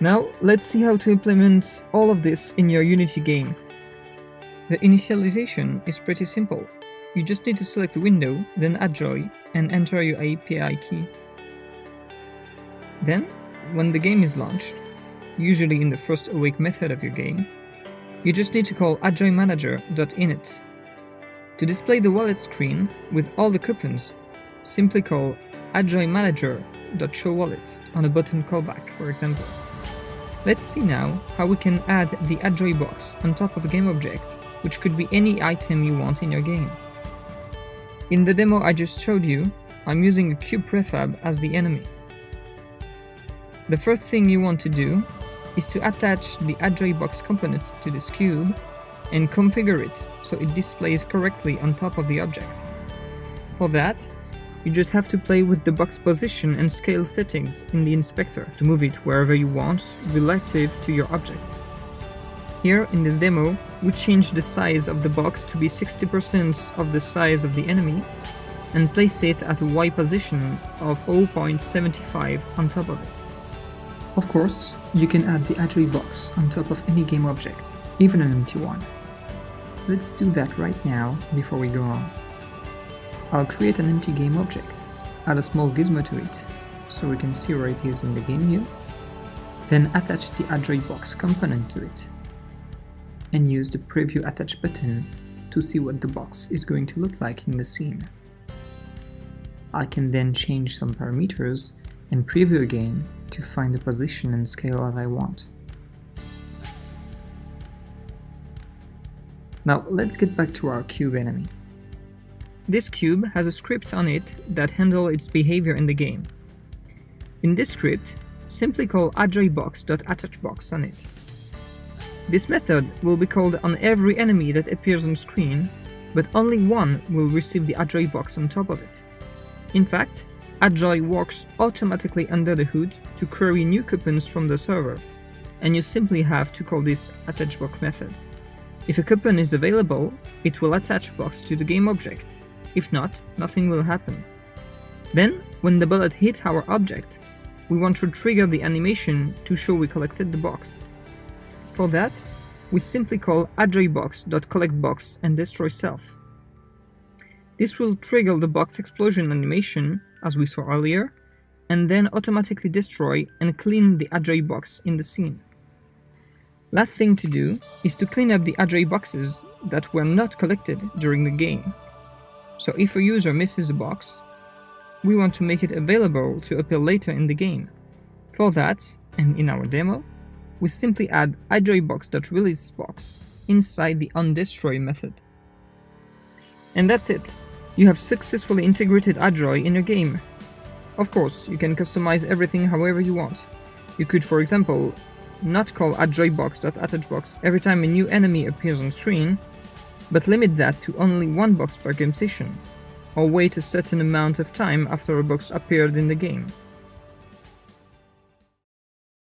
Now let's see how to implement all of this in your Unity game. The initialization is pretty simple. You just need to select the window, then add Joy, and enter your API key. Then, when the game is launched, usually in the first awake method of your game, you just need to call JoyManager.init. To display the wallet screen with all the coupons, simply call JoyManager.showWallet on a button callback, for example. Let's see now how we can add the AdJoy box on top of a game object, which could be any item you want in your game. In the demo I just showed you, I'm using a cube prefab as the enemy. The first thing you want to do is to attach the AdJoy box component to this cube and configure it so it displays correctly on top of the object. For that, you just have to play with the box position and scale settings in the inspector to move it wherever you want relative to your object. Here in this demo, we change the size of the box to be 60% of the size of the enemy and place it at a Y position of 0.75 on top of it. Of course, you can add the AdJoy box on top of any game object, even an empty one. Let's do that right now before we go on. I'll create an empty game object, add a small gizmo to it, so we can see where it is in the game view, then attach the AdJoy box component to it, and use the preview attach button to see what the box is going to look like in the scene. I can then change some parameters and preview again to find the position and scale as I want. Now let's get back to our cube enemy. This cube has a script on it that handles its behavior in the game. In this script, simply call AdJoyBox.attachBox on it. This method will be called on every enemy that appears on screen, but only one will receive the AdJoy box on top of it. In fact, AdJoy works automatically under the hood to query new coupons from the server, and you simply have to call this attachBox method. If a coupon is available, it will attach box to the game object. If not, nothing will happen. Then, when the bullet hits our object, we want to trigger the animation to show we collected the box. For that, we simply call AdJoyBox.collectBox and destroy self. This will trigger the box explosion animation, as we saw earlier, and then automatically destroy and clean the AdJoy box in the scene. Last thing to do is to clean up the AdJoy boxes that were not collected during the game. So if a user misses a box, we want to make it available to appear later in the game. For that, and in our demo, we simply add AdJoyBox.releaseBox inside the onDestroy method. And that's it. You have successfully integrated AdJoy in your game. Of course, you can customize everything however you want. You could, for example, not call AdJoyBox.attachBox every time a new enemy appears on screen, but limit that to only one box per game session, or wait a certain amount of time after a box appeared in the game.